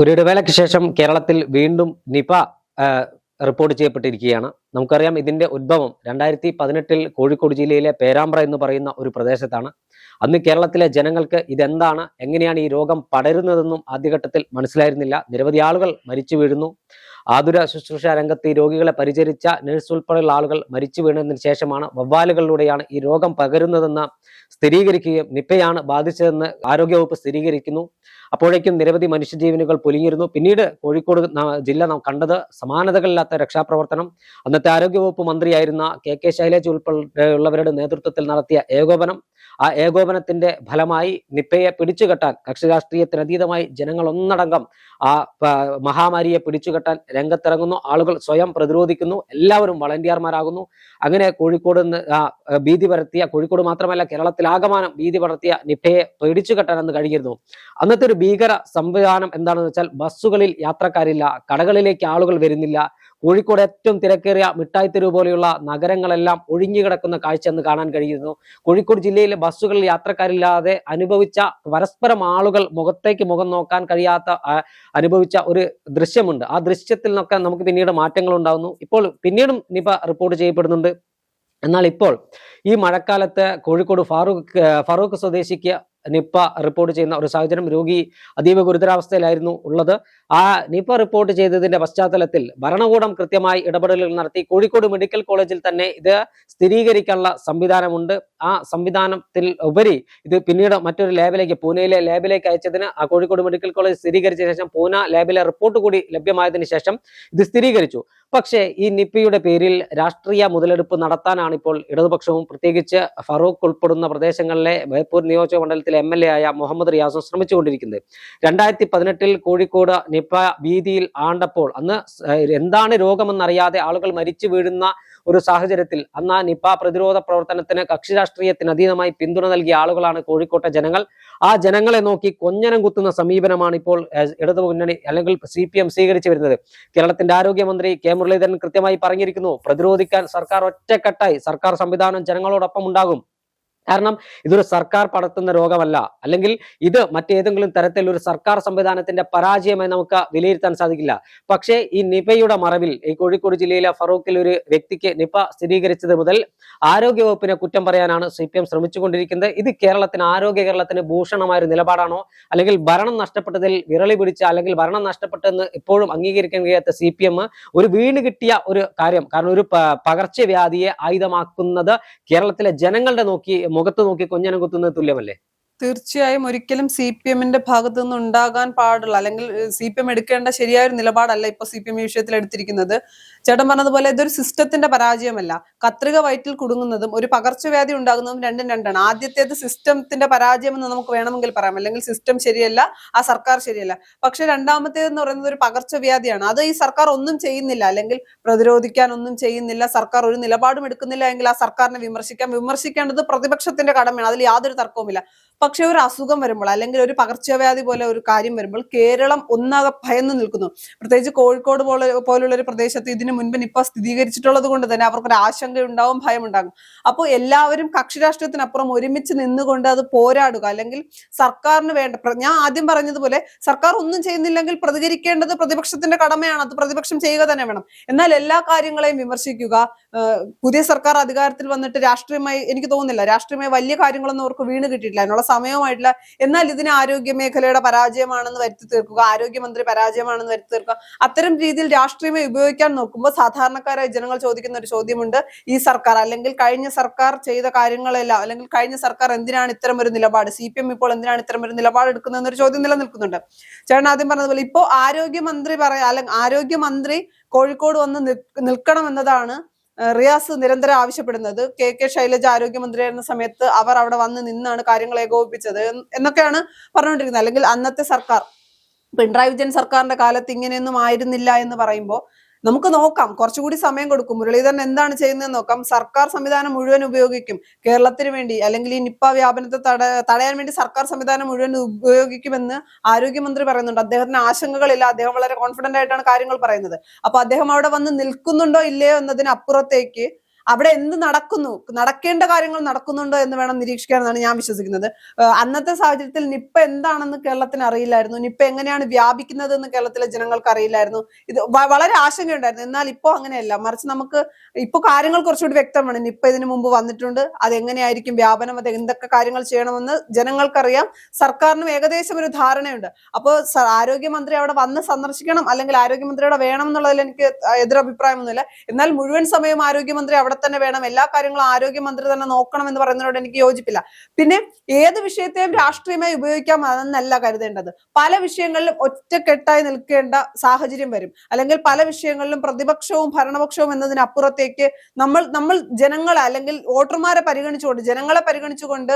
ഒരു ഇടവേളയ്ക്ക് ശേഷം കേരളത്തിൽ വീണ്ടും നിപ റിപ്പോർട്ട് ചെയ്യപ്പെട്ടിരിക്കുകയാണ്. നമുക്കറിയാം ഇതിന്റെ ഉദ്ഭവം 2018 കോഴിക്കോട് ജില്ലയിലെ പേരാമ്പ്ര എന്ന് പറയുന്ന ഒരു പ്രദേശത്താണ്. അന്ന് കേരളത്തിലെ ജനങ്ങൾക്ക് ഇതെന്താണ്, എങ്ങനെയാണ് ഈ രോഗം പടരുന്നതെന്നും ആദ്യഘട്ടത്തിൽ മനസ്സിലായിരുന്നില്ല. നിരവധി ആളുകൾ മരിച്ചു വീഴുന്നു. ആതുര ശുശ്രൂഷ രംഗത്ത് ഈ രോഗികളെ പരിചരിച്ച നഴ്സ് ഉൾപ്പെടെയുള്ള ആളുകൾ മരിച്ചു വീണതിന് ശേഷമാണ് വവ്വാലുകളിലൂടെയാണ് ഈ രോഗം പകരുന്നതെന്ന് സ്ഥിരീകരിക്കുകയും നിപ്പയാണ് ബാധിച്ചതെന്ന് ആരോഗ്യവകുപ്പ് സ്ഥിരീകരിക്കുന്നു. അപ്പോഴേക്കും നിരവധി മനുഷ്യജീവനുകൾ പൊലിഞ്ഞിരുന്നു. പിന്നീട് കോഴിക്കോട് ജില്ല നാം കണ്ടത് സമാനതകളില്ലാത്ത രക്ഷാപ്രവർത്തനം. അന്നത്തെ ആരോഗ്യവകുപ്പ് മന്ത്രിയായിരുന്ന കെ ശൈലജ ഉൾപ്പെടെയുള്ളവരുടെ നേതൃത്വത്തിൽ നടത്തിയ ഏകോപനം, ആ ഏകോപനത്തിന്റെ ഫലമായി നിപ്പയെ പിടിച്ചുകെട്ടാൻ കക്ഷി രാഷ്ട്രീയത്തിനതീതമായി ജനങ്ങൾ ഒന്നടങ്കം ആ മഹാമാരിയെ പിടിച്ചുകെട്ടാൻ രംഗത്തിറങ്ങുന്നു. ആളുകൾ സ്വയം പ്രതിരോധിക്കുന്നു, എല്ലാവരും വളണ്ടിയർമാരാകുന്നു. അങ്ങനെ കോഴിക്കോട് ഭീതി പരത്തിയ, കോഴിക്കോട് മാത്രമല്ല കേരളത്തിലാകമാനം ഭീതി പടർത്തിയ നിപ്പയെ പിടിച്ചുകെട്ടാൻ അന്ന് കഴിഞ്ഞിരുന്നു. അന്നത്തെ ഒരു ഭീകര സംവിധാനം എന്താണെന്ന് വെച്ചാൽ ബസ്സുകളിൽ യാത്രക്കാരില്ല, കടകളിലേക്ക് ആളുകൾ വരുന്നില്ല. കോഴിക്കോട് ഏറ്റവും തിരക്കേറിയ മിഠായി തെരുവ് പോലെയുള്ള നഗരങ്ങളെല്ലാം ഒഴിഞ്ഞുകിടക്കുന്ന കാഴ്ച അന്ന് കാണാൻ കഴിയുന്നു. കോഴിക്കോട് ജില്ലയിലെ ബസ്സുകളിൽ യാത്രക്കാരില്ലാതെ അനുഭവിച്ച, പരസ്പരം ആളുകൾ മുഖത്തേക്ക് മുഖം നോക്കാൻ കഴിയാത്ത അനുഭവിച്ച ഒരു ദൃശ്യമുണ്ട്. ആ ദൃശ്യത്തിൽ നിന്നൊക്കെ നമുക്ക് പിന്നീട് മാറ്റങ്ങൾ ഉണ്ടാകുന്നു. ഇപ്പോൾ പിന്നീടും നിപ റിപ്പോർട്ട് ചെയ്യപ്പെടുന്നുണ്ട്. എന്നാൽ ഇപ്പോൾ ഈ മഴക്കാലത്ത് കോഴിക്കോട് ഫറൂഖ് സ്വദേശിക്ക് നിപ്പ റിപ്പോർട്ട് ചെയ്യുന്ന ഒരു സാഹചര്യം. രോഗി അതീവ ഗുരുതരാവസ്ഥയിലായിരുന്നു ഉള്ളത്. ആ നിപ്പ റിപ്പോർട്ട് ചെയ്തതിന്റെ പശ്ചാത്തലത്തിൽ ഭരണകൂടം കൃത്യമായി ഇടപെടലുകൾ നടത്തി. കോഴിക്കോട് മെഡിക്കൽ കോളേജിൽ തന്നെ ഇത് സ്ഥിരീകരിക്കാനുള്ള സംവിധാനമുണ്ട്. ആ സംവിധാനത്തിൽ ഉപരി ഇത് പിന്നീട് മറ്റൊരു ലാബിലേക്ക്, പൂനെയിലെ ലാബിലേക്ക് അയച്ചതിന് ആ കോഴിക്കോട് മെഡിക്കൽ കോളേജ് സ്ഥിരീകരിച്ച ശേഷം പൂനെ ലാബിലെ റിപ്പോർട്ട് കൂടി ലഭ്യമായതിനു ശേഷം ഇത് സ്ഥിരീകരിച്ചു. പക്ഷേ ഈ നിപ്പയുടെ പേരിൽ രാഷ്ട്രീയ മുതലെടുപ്പ് നടത്താനാണ് ഇപ്പോൾ ഇടതുപക്ഷവും പ്രത്യേകിച്ച് ഫറൂഖ് ഉൾപ്പെടുന്ന പ്രദേശങ്ങളിലെ ബേപ്പൂർ നിയോജക മണ്ഡലത്തിലെ MLA ആയ മുഹമ്മദ് റിയാസും ശ്രമിച്ചുകൊണ്ടിരിക്കുന്നത്. 2018 കോഴിക്കോട് നിപ്പ ഭീതിയിൽ ആണ്ടപ്പോൾ അന്ന് എന്താണ് രോഗമെന്നറിയാതെ ആളുകൾ മരിച്ചു വീഴുന്ന ഒരു സാഹചര്യത്തിൽ അന്ന് ആ നിപ പ്രതിരോധ പ്രവർത്തനത്തിന് കക്ഷി രാഷ്ട്രീയത്തിന് അതീതമായി പിന്തുണ നൽകിയ ആളുകളാണ് കോഴിക്കോട്ടെ ജനങ്ങൾ. ആ ജനങ്ങളെ നോക്കി കൊഞ്ഞനം കുത്തുന്ന സമീപനമാണ് ഇപ്പോൾ ഇടതു മുന്നണി അല്ലെങ്കിൽ CPM സ്വീകരിച്ചു വരുന്നത്. കേരളത്തിന്റെ ആരോഗ്യമന്ത്രി കെ മുരളീധരൻ കൃത്യമായി പറഞ്ഞിരിക്കുന്നു, പ്രതിരോധിക്കാൻ സർക്കാർ ഒറ്റക്കെട്ടായി, സർക്കാർ സംവിധാനം ജനങ്ങളോടൊപ്പം ഉണ്ടാകും. കാരണം ഇതൊരു സർക്കാർ പടർത്തുന്ന രോഗമല്ല, അല്ലെങ്കിൽ ഇത് മറ്റേതെങ്കിലും തരത്തിൽ ഒരു സർക്കാർ സംവിധാനത്തിന്റെ പരാജയമായി നമുക്ക് വിലയിരുത്താൻ സാധിക്കില്ല. പക്ഷേ ഈ നിപയുടെ മറവിൽ ഈ കോഴിക്കോട് ജില്ലയിലെ ഫറൂഖിൽ ഒരു വ്യക്തിക്ക് നിപ സ്ഥിരീകരിച്ചത് മുതൽ ആരോഗ്യവകുപ്പിനെ കുറ്റം പറയാനാണ് CPM ശ്രമിച്ചുകൊണ്ടിരിക്കുന്നത്. ഇത് കേരളത്തിന് ഭൂഷണമായ ഒരു നിലപാടാണോ, അല്ലെങ്കിൽ ഭരണം നഷ്ടപ്പെട്ടതിൽ വിരളി പിടിച്ച, അല്ലെങ്കിൽ ഭരണം നഷ്ടപ്പെട്ടെന്ന് ഇപ്പോഴും അംഗീകരിക്കാൻ കഴിയാത്ത CPM ഒരു വീണ് കിട്ടിയ ഒരു കാര്യം, കാരണം ഒരു പകർച്ചവ്യാധിയെ ആയുധമാക്കുന്നത് കേരളത്തിലെ ജനങ്ങളുടെ മുഖത്ത് നോക്കി കൊഞ്ഞനം കുത്തുന്നത് തുല്യമല്ലേ? തീർച്ചയായും ഒരിക്കലും CPM-ന്റെ ഭാഗത്തു നിന്ന് ഉണ്ടാകാൻ പാടുള്ള, അല്ലെങ്കിൽ CPM എടുക്കേണ്ട ശരിയായ ഒരു നിലപാടല്ല ഇപ്പൊ CPM ഈ വിഷയത്തിൽ എടുത്തിരിക്കുന്നത്. ചേട്ടൻ പറഞ്ഞതുപോലെ ഇതൊരു സിസ്റ്റത്തിന്റെ പരാജയമല്ല. കത്രിക വയറ്റിൽ കുടുങ്ങുന്നതും ഒരു പകർച്ചവ്യാധി ഉണ്ടാകുന്നതും രണ്ടും രണ്ടാണ്. ആദ്യത്തേത് സിസ്റ്റത്തിന്റെ പരാജയം എന്ന് നമുക്ക് വേണമെങ്കിൽ പറയാം, അല്ലെങ്കിൽ സിസ്റ്റം ശരിയല്ല, ആ സർക്കാർ ശരിയല്ല. പക്ഷെ രണ്ടാമത്തേതെന്ന് പറയുന്നത് ഒരു പകർച്ചവ്യാധിയാണ്. അത് ഈ സർക്കാർ ഒന്നും ചെയ്യുന്നില്ല, അല്ലെങ്കിൽ പ്രതിരോധിക്കാൻ ഒന്നും ചെയ്യുന്നില്ല, സർക്കാർ ഒരു നിലപാടും എടുക്കുന്നില്ല എങ്കിൽ ആ സർക്കാരിനെ വിമർശിക്കേണ്ടത് പ്രതിപക്ഷത്തിന്റെ കടമയാണ്, അതിൽ യാതൊരു തർക്കവുമില്ല. പക്ഷെ ഒരു അസുഖം വരുമ്പോൾ, അല്ലെങ്കിൽ ഒരു പകർച്ചവ്യാധി പോലെ ഒരു കാര്യം വരുമ്പോൾ കേരളം ഒന്നാകെ ഭയന്ന് നിൽക്കുന്നു. പ്രത്യേകിച്ച് കോഴിക്കോട് പോലുള്ള ഒരു പ്രദേശത്ത് ഇതിനു മുൻപ് നിപ്പ സ്ഥിരീകരിച്ചിട്ടുള്ളത് കൊണ്ട് തന്നെ അവർക്കൊരു ആശങ്കയുണ്ടാവും, ഭയമുണ്ടാകും. അപ്പോൾ എല്ലാവരും കക്ഷി രാഷ്ട്രീയത്തിനപ്പുറം ഒരുമിച്ച് നിന്നുകൊണ്ട് അത് പോരാടുക, അല്ലെങ്കിൽ സർക്കാരിന് വേണ്ട, ഞാൻ ആദ്യം പറഞ്ഞതുപോലെ സർക്കാർ ഒന്നും ചെയ്യുന്നില്ലെങ്കിൽ പ്രതികരിക്കേണ്ടത് പ്രതിപക്ഷത്തിന്റെ കടമയാണ്, അത് പ്രതിപക്ഷം ചെയ്യുക തന്നെ വേണം. എന്നാൽ എല്ലാ കാര്യങ്ങളെയും വിമർശിക്കുക, പുതിയ സർക്കാർ അധികാരത്തിൽ വന്നിട്ട് രാഷ്ട്രീയമായി, എനിക്ക് തോന്നുന്നില്ല രാഷ്ട്രീയമായി വലിയ കാര്യങ്ങളൊന്നും അവർക്ക് വീണ് കിട്ടിയിട്ടില്ല, അതിനുള്ള സമയവുമായിട്ടില്ല. എന്നാൽ ഇതിന് ആരോഗ്യ മേഖലയുടെ പരാജയമാണെന്ന് വരുത്തി തീർക്കുക, ആരോഗ്യമന്ത്രി പരാജയമാണെന്ന് വരുത്തി തീർക്കുക, അത്തരം രീതിയിൽ രാഷ്ട്രീയമായി ഉപയോഗിക്കാൻ നോക്കുമ്പോൾ സാധാരണക്കാരായ ജനങ്ങൾ ചോദിക്കുന്ന ഒരു ചോദ്യമുണ്ട്, ഈ സർക്കാർ അല്ലെങ്കിൽ കഴിഞ്ഞ സർക്കാർ ചെയ്ത കാര്യങ്ങളെല്ലാം, അല്ലെങ്കിൽ കഴിഞ്ഞ സർക്കാർ എന്തിനാണ് ഇത്തരം ഒരു നിലപാട്, CPM ഇപ്പോൾ എന്തിനാണ് ഇത്തരം ഒരു നിലപാട് എടുക്കുന്നത് എന്നൊരു ചോദ്യം നിലനിൽക്കുന്നുണ്ട്. ചേട്ടൻ ആദ്യം പറഞ്ഞതുപോലെ ഇപ്പോ ആരോഗ്യമന്ത്രി കോഴിക്കോട് വന്ന് നിൽക്കണം എന്നതാണ് റിയാസ് നിരന്തരം ആവശ്യപ്പെടുന്നത്. കെ ശൈലജ ആരോഗ്യമന്ത്രിയായിരുന്ന സമയത്ത് അവർ അവിടെ വന്ന് നിന്നാണ് കാര്യങ്ങൾ ഏകോപിപ്പിച്ചത് എന്നൊക്കെയാണ് പറഞ്ഞുകൊണ്ടിരിക്കുന്നത്. അല്ലെങ്കിൽ അന്നത്തെ സർക്കാർ, പിണറായി വിജയൻ സർക്കാരിന്റെ കാലത്ത് ഇങ്ങനെയൊന്നും ആയിരുന്നില്ല എന്ന് പറയുമ്പോൾ നമുക്ക് നോക്കാം, കുറച്ചുകൂടി സമയം കൊടുക്കും. മുരളീധരൻ എന്താണ് ചെയ്യുന്നതെന്ന് നോക്കാം. സർക്കാർ സംവിധാനം മുഴുവൻ ഉപയോഗിക്കും കേരളത്തിന് വേണ്ടി, അല്ലെങ്കിൽ ഈ നിപ്പ വ്യാപനത്തെ തടയാൻ വേണ്ടി സർക്കാർ സംവിധാനം മുഴുവൻ ഉപയോഗിക്കുമെന്ന് ആരോഗ്യമന്ത്രി പറയുന്നുണ്ട്. അദ്ദേഹത്തിന് ആശങ്കകളില്ല, അദ്ദേഹം വളരെ കോൺഫിഡന്റ് ആയിട്ടാണ് കാര്യങ്ങൾ പറയുന്നത്. അപ്പൊ അദ്ദേഹം അവിടെ വന്ന് നിൽക്കുന്നുണ്ടോ ഇല്ലയോ എന്നതിനപ്പുറത്തേക്ക് അവിടെ എന്ത് നടക്കുന്നു, നടക്കേണ്ട കാര്യങ്ങൾ നടക്കുന്നുണ്ടോ എന്ന് വേണം നിരീക്ഷിക്കാനെന്നാണ് ഞാൻ വിശ്വസിക്കുന്നത്. അന്നത്തെ സാഹചര്യത്തിൽ നിപ്പ എന്താണെന്ന് കേരളത്തിന് അറിയില്ലായിരുന്നു, നിപ്പ എങ്ങനെയാണ് വ്യാപിക്കുന്നത് എന്ന് കേരളത്തിലെ ജനങ്ങൾക്ക് അറിയില്ലായിരുന്നു. ഇത് വളരെ ആശങ്കയുണ്ടായിരുന്നു. എന്നാൽ ഇപ്പോൾ അങ്ങനെയല്ല, മറിച്ച് നമുക്ക് ഇപ്പോൾ കാര്യങ്ങൾ കുറച്ചുകൂടി വ്യക്തമാണ്. നിപ്പ ഇതിനു മുമ്പ് വന്നിട്ടുണ്ട്, അത് എങ്ങനെയായിരിക്കും വ്യാപനം, അത് എന്തൊക്കെ കാര്യങ്ങൾ ചെയ്യണമെന്ന് ജനങ്ങൾക്കറിയാം, സർക്കാരിനും ഏകദേശം ഒരു ധാരണയുണ്ട്. അപ്പോൾ ആരോഗ്യമന്ത്രി അവിടെ വന്ന് സന്ദർശിക്കണം, അല്ലെങ്കിൽ ആരോഗ്യമന്ത്രി അവിടെ വേണം എന്നുള്ളതിൽ എനിക്ക് എതിരഭിപ്രായമൊന്നുമില്ല. എന്നാൽ മുഴുവൻ സമയം ആരോഗ്യമന്ത്രി അവിടെ തന്നെ വേണം, എല്ലാ കാര്യങ്ങളും ആരോഗ്യമന്ത്രി തന്നെ നോക്കണം എന്ന് പറയുന്നതിനോട് എനിക്ക് യോജിപ്പില്ല. പിന്നെ ഏത് വിഷയത്തെയും രാഷ്ട്രീയമായി ഉപയോഗിക്കാം അതെന്നല്ല കരുതേണ്ടത്. പല വിഷയങ്ങളിലും ഒറ്റക്കെട്ടായി നിൽക്കേണ്ട സാഹചര്യം വരും, അല്ലെങ്കിൽ പല വിഷയങ്ങളിലും പ്രതിപക്ഷവും ഭരണപക്ഷവും എന്നതിനപ്പുറത്തേക്ക് നമ്മൾ ജനങ്ങളെ അല്ലെങ്കിൽ വോട്ടർമാരെ പരിഗണിച്ചുകൊണ്ട്, ജനങ്ങളെ പരിഗണിച്ചുകൊണ്ട്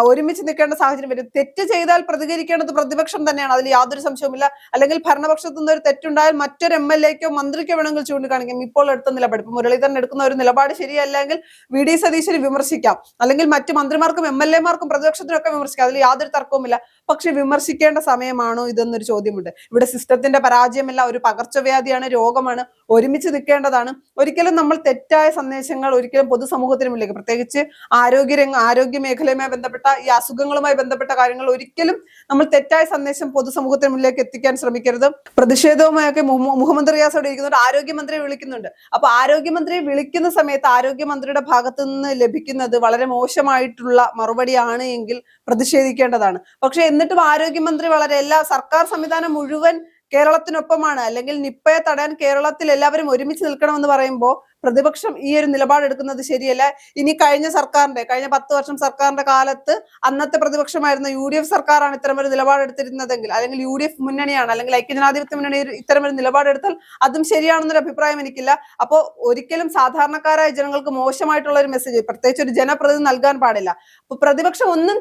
ഒരുമിച്ച് നിൽക്കേണ്ട സാഹചര്യം വരും. തെറ്റ് ചെയ്താൽ പ്രതികരിക്കേണ്ടത് പ്രതിപക്ഷം തന്നെയാണ്, അതിൽ യാതൊരു സംശയവുമില്ല. അല്ലെങ്കിൽ ഭരണപക്ഷത്തു നിന്ന് ഒരു തെറ്റുണ്ടായാൽ മറ്റൊരു MLA-ക്കോ മന്ത്രിക്കോ വേണമെങ്കിൽ ചൂണ്ടിക്കാണിക്കാം. ഇപ്പോൾ എടുത്ത നിലപാട്, ഇപ്പൊ മുരളീധരൻ എടുക്കുന്ന ഒരു നിലപാട് ശരിയല്ലെങ്കിൽ VD സതീശന് വിമർശിക്കാം, അല്ലെങ്കിൽ മറ്റു മന്ത്രിമാർക്കും MLA-മാർക്കും പ്രതിപക്ഷത്തിനും ഒക്കെ വിമർശിക്കാം, അതിൽ യാതൊരു തർക്കവുമില്ല. പക്ഷെ വിമർശിക്കേണ്ട സമയമാണോ ഇതെന്നൊരു ചോദ്യമുണ്ട്. ഇവിടെ സിസ്റ്റത്തിന്റെ പരാജയമല്ല, ഒരു പകർച്ചവ്യാധിയാണ്, രോഗമാണ്, ഒരുമിച്ച് നിൽക്കേണ്ടതാണ്. ഒരിക്കലും നമ്മൾ തെറ്റായ സന്ദേശങ്ങൾ ഒരിക്കലും പൊതുസമൂഹത്തിന് മുന്നിലേക്ക്, പ്രത്യേകിച്ച് ആരോഗ്യ മേഖലയുമായി ബന്ധപ്പെട്ട ഈ അസുഖങ്ങളുമായി ബന്ധപ്പെട്ട കാര്യങ്ങൾ ഒരിക്കലും നമ്മൾ തെറ്റായ സന്ദേശം പൊതുസമൂഹത്തിന് മുന്നിലേക്ക് എത്തിക്കാൻ ശ്രമിക്കരുത്. പ്രതിഷേധവുമായൊക്കെ മുഹമ്മദ് റിയാസ് ഇരിക്കുന്നുണ്ട്, ആരോഗ്യമന്ത്രിയെ വിളിക്കുന്നുണ്ട്. അപ്പൊ ആരോഗ്യമന്ത്രിയെ വിളിക്കുന്ന സമയത്ത് ആരോഗ്യമന്ത്രിയുടെ ഭാഗത്തു നിന്ന് ലഭിക്കുന്നത് വളരെ മോശമായിട്ടുള്ള മറുപടിയാണ് എങ്കിൽ പ്രതിഷേധിക്കേണ്ടതാണ്. പക്ഷെ എന്നിട്ടും ആരോഗ്യമന്ത്രി എല്ലാ സർക്കാർ സംവിധാനം മുഴുവൻ കേരളത്തിനൊപ്പമാണ്, അല്ലെങ്കിൽ നിപ്പയെ തടയാൻ കേരളത്തിൽ എല്ലാവരും ഒരുമിച്ച് നിൽക്കണമെന്ന് പറയുമ്പോൾ പ്രതിപക്ഷം ഈ ഒരു നിലപാടെടുക്കുന്നത് ശരിയല്ല. ഇനി കഴിഞ്ഞ 10 വർഷം സർക്കാരിന്റെ കാലത്ത് അന്നത്തെ പ്രതിപക്ഷമായിരുന്ന UDF സർക്കാരാണ് ഇത്തരമൊരു നിലപാടെടുത്തിരുന്നതെങ്കിൽ, അല്ലെങ്കിൽ UDF മുന്നണിയാണ്, അല്ലെങ്കിൽ ഐക്യജനാധിപത്യ മുന്നണി ഇത്തരമൊരു നിലപാടെടുത്താൽ അതും ശരിയാണെന്നൊരു അഭിപ്രായം എനിക്കില്ല. അപ്പോൾ ഒരിക്കലും സാധാരണക്കാരായ ജനങ്ങൾക്ക് മോശമായിട്ടുള്ള ഒരു മെസ്സേജ് പ്രത്യേകിച്ച് ഒരു ജനപ്രതിനിധി നൽകാൻ പാടില്ല. അപ്പൊ പ്രതിപക്ഷം ഒന്നും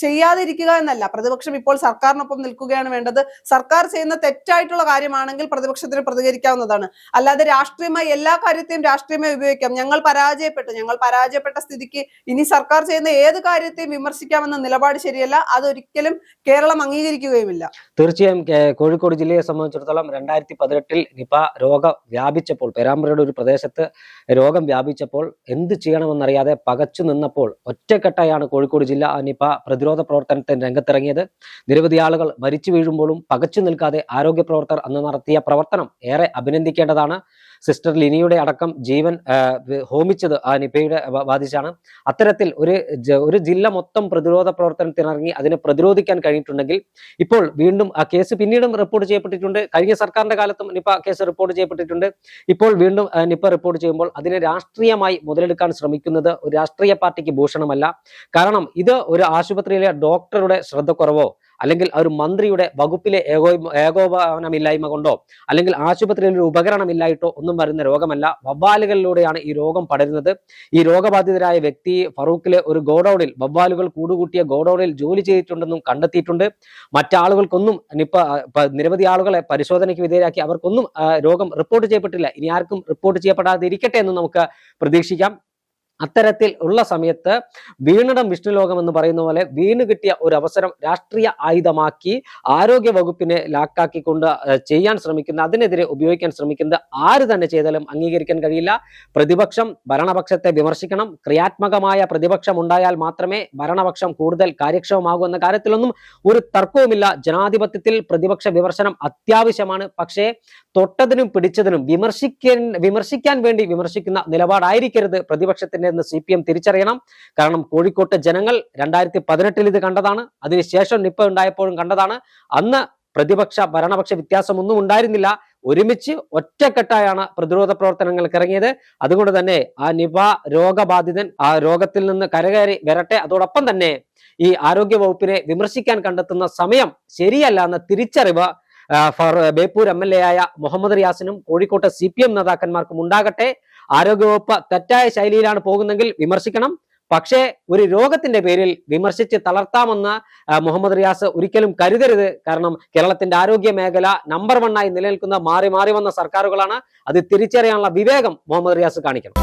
ചെയ്യാതിരിക്കുക എന്നല്ല, പ്രതിപക്ഷം ഇപ്പോൾ സർക്കാരിനൊപ്പം നിൽക്കുകയാണ് വേണ്ടത്. സർക്കാർ ചെയ്യുന്ന തെറ്റായിട്ടുള്ള കാര്യമാണെങ്കിൽ പ്രതിപക്ഷത്തിന് പ്രതികരിക്കാവുന്നതാണ്. അല്ലാതെ രാഷ്ട്രീയമായി എല്ലാ കാര്യത്തെയും രാഷ്ട്രീയമായി ഉപയോഗിക്കാം. ഞങ്ങൾ പരാജയപ്പെട്ട സ്ഥിതിക്ക് ഇനി സർക്കാർ ചെയ്യുന്ന ഏത് കാര്യത്തെയും വിമർശിക്കാമെന്ന നിലപാട് ശരിയല്ല, അതൊരിക്കലും കേരളം അംഗീകരിക്കുകയുമില്ല. തീർച്ചയായും കോഴിക്കോട് ജില്ലയെ സംബന്ധിച്ചിടത്തോളം 2018 നിപ രോഗം വ്യാപിച്ചപ്പോൾ, പേരാമ്പ്രയുടെ ഒരു പ്രദേശത്ത് രോഗം വ്യാപിച്ചപ്പോൾ എന്ത് ചെയ്യണമെന്നറിയാതെ പകച്ചു നിന്നപ്പോൾ ഒറ്റക്കെട്ടായാണ് കോഴിക്കോട് ജില്ല നിപ പ്രതിരോധ പ്രവർത്തനത്തിന് രംഗത്തിറങ്ങിയത്. നിരവധി ആളുകൾ മരിച്ചു വീഴുമ്പോഴും പകച്ചു നിൽക്കാതെ ആരോഗ്യ പ്രവർത്തകർ അന്ന് നടത്തിയ പ്രവർത്തനം ഏറെ അഭിനന്ദിക്കേണ്ടതാണ്. സിസ്റ്റർ ലിനിയുടെ അടക്കം ജീവൻ ഹോമിച്ചത് ആ നിപയുടെ ബാധിച്ചാണ്. അത്തരത്തിൽ ഒരു ജില്ല മൊത്തം പ്രതിരോധ പ്രവർത്തനത്തിനിറങ്ങി അതിനെ പ്രതിരോധിക്കാൻ കഴിഞ്ഞിട്ടുണ്ടെങ്കിൽ ഇപ്പോൾ വീണ്ടും ആ കേസ് പിന്നീടും റിപ്പോർട്ട് ചെയ്യപ്പെട്ടിട്ടുണ്ട്. കഴിഞ്ഞ സർക്കാരിന്റെ കാലത്തും നിപ കേസ് റിപ്പോർട്ട് ചെയ്യപ്പെട്ടിട്ടുണ്ട്. ഇപ്പോൾ വീണ്ടും നിപ റിപ്പോർട്ട് ചെയ്യുമ്പോൾ അതിനെ രാഷ്ട്രീയമായി മുതലെടുക്കാൻ ശ്രമിക്കുന്നത് ഒരു രാഷ്ട്രീയ പാർട്ടിക്ക് ഭൂഷണമല്ല. കാരണം ഇത് ഒരു ആശുപത്രിയിലെ ഡോക്ടറുടെ ശ്രദ്ധക്കുറവോ, അല്ലെങ്കിൽ ഒരു മന്ത്രിയുടെ വകുപ്പിലെ ഏകോപനമില്ലായ്മ കൊണ്ടോ, അല്ലെങ്കിൽ ആശുപത്രിയിൽ ഒരു ഉപകരണം ഇല്ലായിട്ടോ ഒന്നും വരുന്ന രോഗമല്ല. വവ്വാലുകളിലൂടെയാണ് ഈ രോഗം പടരുന്നത്. ഈ രോഗബാധിതരായ വ്യക്തി ഫറൂഖിലെ ഒരു ഗോഡൌണിൽ, വവ്വാലുകൾ കൂടുകൂട്ടിയ ഗോഡൌണിൽ ജോലി ചെയ്തിട്ടുണ്ടെന്നും കണ്ടെത്തിയിട്ടുണ്ട്. മറ്റാളുകൾക്കൊന്നും നിരവധി ആളുകളെ പരിശോധനയ്ക്ക് വിധേയരാക്കി അവർക്കൊന്നും രോഗം റിപ്പോർട്ട് ചെയ്യപ്പെട്ടില്ല. ഇനി ആർക്കും റിപ്പോർട്ട് ചെയ്യപ്പെടാതെ ഇരിക്കട്ടെ എന്ന് നമുക്ക് പ്രതീക്ഷിക്കാം. അത്തരത്തിൽ ഉള്ള സമയത്ത് വീണിടം വിഷ്ണുലോകം എന്ന് പറയുന്ന പോലെ വീണ് കിട്ടിയ ഒരു അവസരം രാഷ്ട്രീയ ആയുധമാക്കി ആരോഗ്യ വകുപ്പിനെ ലാക്കാക്കിക്കൊണ്ട് ചെയ്യാൻ ശ്രമിക്കുന്ന, അതിനെതിരെ ഉപയോഗിക്കാൻ ശ്രമിക്കുന്നത് ആര് തന്നെ ചെയ്താലും അംഗീകരിക്കാൻ കഴിയില്ല. പ്രതിപക്ഷം ഭരണപക്ഷത്തെ വിമർശിക്കണം. ക്രിയാത്മകമായ പ്രതിപക്ഷം ഉണ്ടായാൽ മാത്രമേ ഭരണപക്ഷം കൂടുതൽ കാര്യക്ഷമമാകൂ എന്ന കാര്യത്തിലൊന്നും ഒരു തർക്കവുമില്ല. ജനാധിപത്യത്തിൽ പ്രതിപക്ഷ വിമർശനം അത്യാവശ്യമാണ്. പക്ഷേ തൊട്ടതിനും പിടിച്ചതിനും വിമർശിക്കാൻ വേണ്ടി വിമർശിക്കുന്ന നിലപാടായിരിക്കരുത് പ്രതിപക്ഷത്തിന്റെ എന്ന് CPM തിരിച്ചറിയണം. കാരണം കോഴിക്കോട്ടെ ജനങ്ങൾ 2018 ഇത് കണ്ടതാണ്, അതിനുശേഷം നിപ്പ ഉണ്ടായപ്പോഴും കണ്ടതാണ്. അന്ന് പ്രതിപക്ഷ ഭരണപക്ഷ വ്യത്യാസമൊന്നും ഉണ്ടായിരുന്നില്ല. ഒരുമിച്ച് ഒറ്റക്കെട്ടായാണ് പ്രതിരോധ പ്രവർത്തനങ്ങൾക്ക് ഇറങ്ങിയത്. അതുകൊണ്ട് തന്നെ ആ നിപ രോഗബാധിതൻ ആ രോഗത്തിൽ നിന്ന് കരകയറി വരട്ടെ. അതോടൊപ്പം തന്നെ ഈ ആരോഗ്യ വകുപ്പിനെ വിമർശിക്കാൻ കണ്ടെത്തുന്ന സമയം ശരിയല്ല എന്ന തിരിച്ചറിവ് ബേപ്പൂർ MLA ആയ മുഹമ്മദ് റിയാസിനും കോഴിക്കോട്ടെ CPM നേതാക്കന്മാർക്കും ഉണ്ടാകട്ടെ. ആരോഗ്യവകുപ്പ് തെറ്റായ ശൈലിയിലാണ് പോകുന്നെങ്കിൽ വിമർശിക്കണം. പക്ഷേ ഒരു രോഗത്തിന്റെ പേരിൽ വിമർശിച്ച് തളർത്താമെന്ന് മുഹമ്മദ് റിയാസ് ഒരിക്കലും കരുതരുത്. കാരണം കേരളത്തിന്റെ ആരോഗ്യ മേഖല നമ്പർ 1 ആയി നിലനിൽക്കുന്ന മാറി വന്ന സർക്കാരുകളാണ്. അത് തിരിച്ചറിയാനുള്ള വിവേകം മുഹമ്മദ് റിയാസ് കാണിക്കണം.